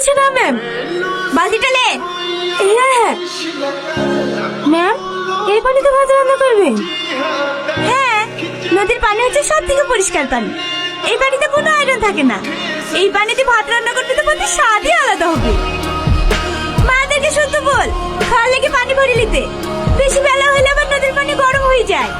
কিছু না ম্যাম। বালতিটা লে। হ্যাঁ হ্যাঁ ম্যাম, এই পানিতে ভাত রান্না করবেন? হ্যাঁ, নদীর পানি হচ্ছে সব থেকে পরিষ্কার পানি। এই পানিতে কোনো আয়রন থাকে না। এই পানিতে ভাত রান্না করতে তো ভাতের স্বাদই আলাদা হবে। মাদেরকে শুধু বল খাওয়ার লেগে পানি ভরে নিতে। বেশি বেলা হলে আবার নদীর পানি গরম হয়ে যায়।